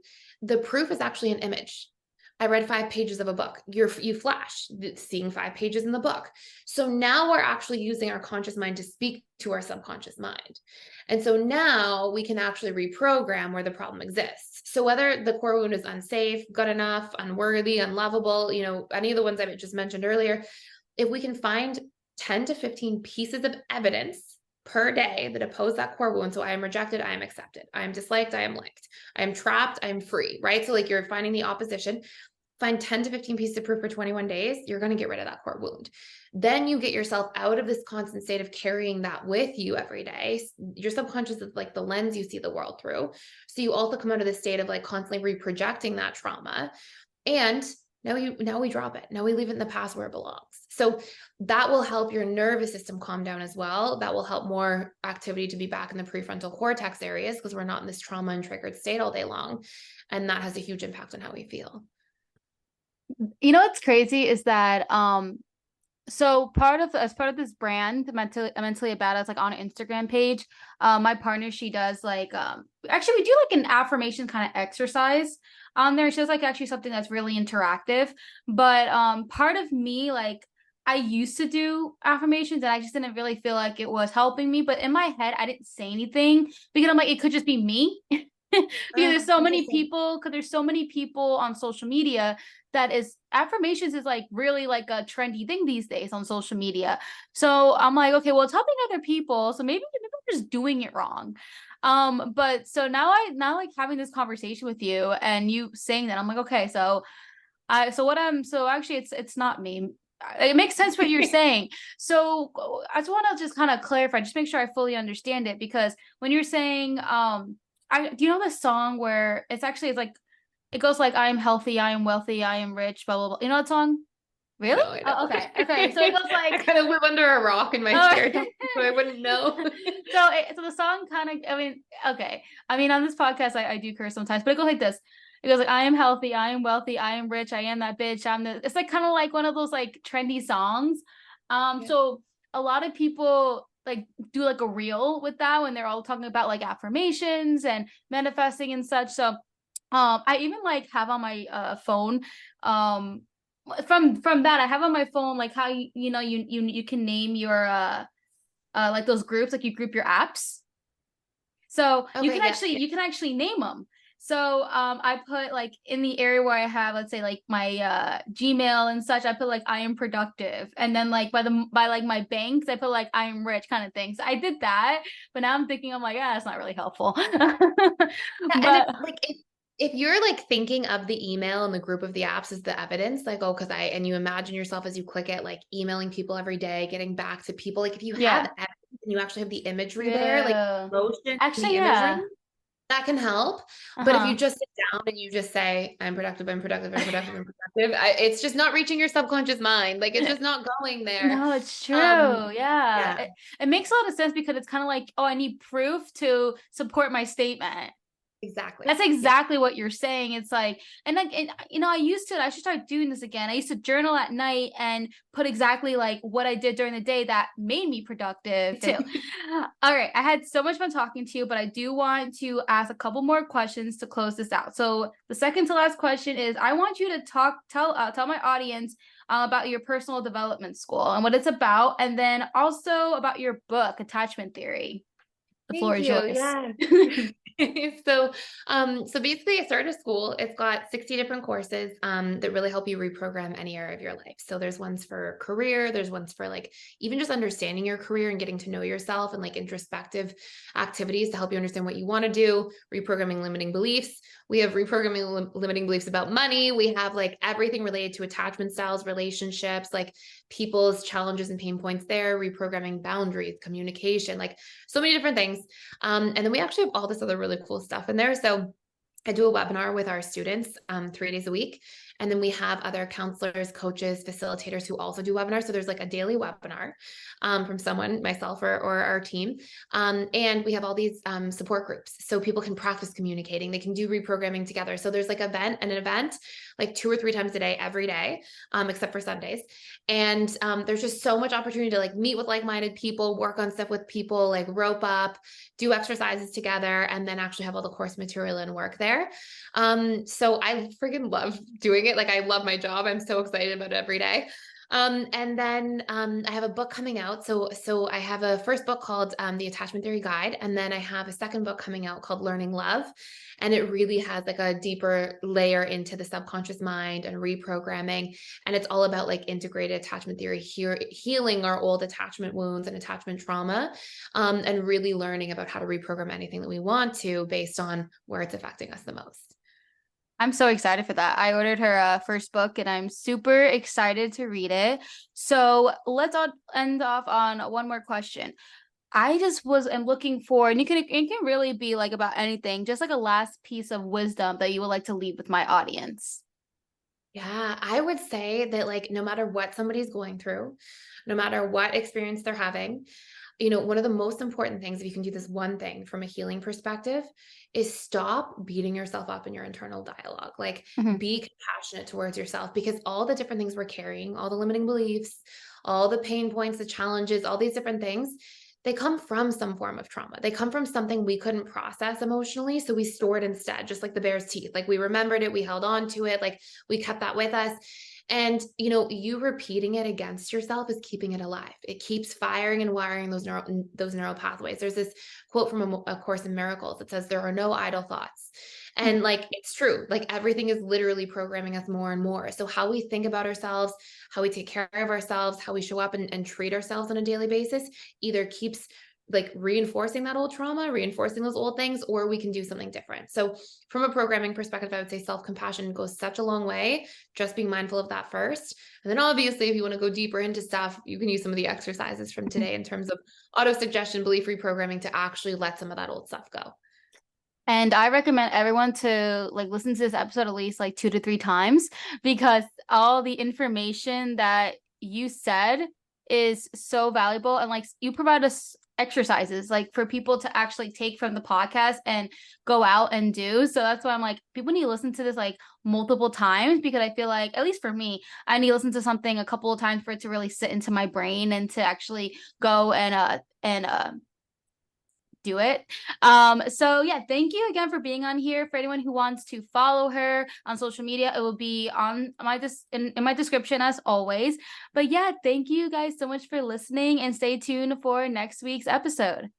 the proof is actually an image. I read 5 pages of a book. You flash seeing 5 pages in the book. So now we're actually using our conscious mind to speak to our subconscious mind. And so now we can actually reprogram where the problem exists. So whether the core wound is unsafe, good enough, unworthy, unlovable, any of the ones I just mentioned earlier, if we can find 10 to 15 pieces of evidence per day that oppose that core wound. So I am rejected, I am accepted. I am disliked, I am liked. I am trapped, I am free, right? So like you're finding the opposition, find 10 to 15 pieces of proof for 21 days, you're going to get rid of that core wound. Then you get yourself out of this constant state of carrying that with you every day. Your subconscious is like the lens you see the world through. So you also come out of this state of like constantly reprojecting that trauma. And now we drop it. Now we leave it in the past where it belongs. So that will help your nervous system calm down as well. That will help more activity to be back in the prefrontal cortex areas because we're not in this trauma and triggered state all day long. And that has a huge impact on how we feel. What's crazy is that so as part of this brand, mentally a badass, like on an Instagram page, my partner, she does like actually we do like an affirmation kind of exercise on there. She does like actually something that's really interactive. But part of me, like I used to do affirmations and I just didn't really feel like it was helping me. But in my head, I didn't say anything because I'm like, it could just be me. Because there's so many people on social media that is affirmations is like really like a trendy thing these days on social media. So I'm like, okay, well, it's helping other people. So maybe I'm just doing it wrong. But so now like having this conversation with you and you saying that, I'm like, okay, so actually it's not me. It makes sense what you're saying. So I just want to just kind of clarify, just make sure I fully understand it, because when you're saying, do you know the song where it's like, it goes like, I am healthy, I am wealthy, I am rich, blah, blah, blah. You know that song? Really? No, I don't. Oh, okay. Okay. So it goes like, I kind of live under a rock in my chair, so I wouldn't know. So the song kind of, okay. On this podcast, I do curse sometimes, but it goes like this. It goes like, I am healthy, I am wealthy, I am rich, I am that bitch. It's like kind of like one of those like trendy songs. So a lot of people like do like a reel with that when they're all talking about like affirmations and manifesting and such. So I even like have on my phone from that I have on my phone like how you can name your like those groups, like you group your apps. So you can actually name them. So I put like in the area where I have, let's say like my Gmail and such, I put like I am productive, and then like by like my banks I put like I am rich kind of thing. So I did that, but now I'm thinking, I'm like, yeah, it's not really helpful. But like if you're like thinking of the email and the group of the apps as the evidence, like, oh, and you imagine yourself as you click it, like emailing people every day, getting back to people, like if you have evidence and you actually have the imagery there, like motion, actually, the imagery, that can help. But if you just sit down and you just say, I'm productive, I'm productive, I'm productive, I'm productive, it's just not reaching your subconscious mind. Like it's just not going there. No, it's true. Yeah. It makes a lot of sense because it's kind of like, oh, I need proof to support my statement. Exactly. That's exactly what you're saying. It's like, and like, I should start doing this again. I used to journal at night and put exactly like what I did during the day that made me productive too. All right. I had so much fun talking to you, but I do want to ask a couple more questions to close this out. So the second to last question is, I want you to tell my audience about your personal development school and what it's about, and then also about your book, Attachment Theory. The floor Thank is you. yours. Yeah. So basically I started a school. It's got 60 different courses that really help you reprogram any area of your life. So there's ones for career, there's ones for like even just understanding your career and getting to know yourself, and like introspective activities to help you understand what you want to do, reprogramming limiting beliefs. We have reprogramming limiting beliefs about money. We have like everything related to attachment styles, relationships, like people's challenges and pain points there, reprogramming boundaries, communication, like so many different things. And then we actually have all this other really cool stuff in there. So I do a webinar with our students 3 days a week. And then we have other counselors, coaches, facilitators who also do webinars. So there's like a daily webinar from someone, myself or our team. And we have all these support groups. So people can practice communicating. They can do reprogramming together. So there's like an event like 2 or 3 times a day, every day, except for Sundays. And there's just so much opportunity to like meet with like-minded people, work on stuff with people, like rope up, do exercises together, and then actually have all the course material and work there. So I freaking love doing it. Like I love my job. I'm so excited about it every day. And then I have a book coming out. So I have a first book called The Attachment Theory Guide, and then I have a second book coming out called Learning Love. And it really has like a deeper layer into the subconscious mind and reprogramming. And it's all about like integrated attachment theory, healing our old attachment wounds and attachment trauma, and really learning about how to reprogram anything that we want to based on where it's affecting us the most. I'm so excited for that. I ordered her first book and I'm super excited to read it. So let's end off on one more question. I just am looking for, and it can really be like about anything, just like a last piece of wisdom that you would like to leave with my audience. Yeah, I would say that like no matter what somebody's going through, no matter what experience they're having, one of the most important things, if you can do this one thing from a healing perspective, is stop beating yourself up in your internal dialogue. Like Mhm. be compassionate towards yourself, because all the different things we're carrying, all the limiting beliefs, all the pain points, the challenges, all these different things, they come from some form of trauma. They come from something we couldn't process emotionally. So we stored instead, just like the bear's teeth. Like we remembered it, we held on to it, like we kept that with us. And, you repeating it against yourself is keeping it alive. It keeps firing and wiring those neural pathways. There's this quote from a Course in Miracles that says, there are no idle thoughts. And like, it's true, like everything is literally programming us more and more. So how we think about ourselves, how we take care of ourselves, how we show up and treat ourselves on a daily basis either keeps like reinforcing that old trauma, reinforcing those old things, or we can do something different. So from a programming perspective, I would say self-compassion goes such a long way, just being mindful of that first. And then obviously, if you want to go deeper into stuff, you can use some of the exercises from today in terms of auto-suggestion, belief reprogramming to actually let some of that old stuff go. And I recommend everyone to like listen to this episode at least like 2 to 3 times, because all the information that you said is so valuable, and like you provide us exercises like for people to actually take from the podcast and go out and do. So that's why I'm like, people need to listen to this like multiple times, because I feel like, at least for me, I need to listen to something a couple of times for it to really sit into my brain and to actually go and do it. So yeah, thank you again for being on here. For anyone who wants to follow her on social media, it will be on my in my description as always. But yeah, thank you guys so much for listening, and stay tuned for next week's episode.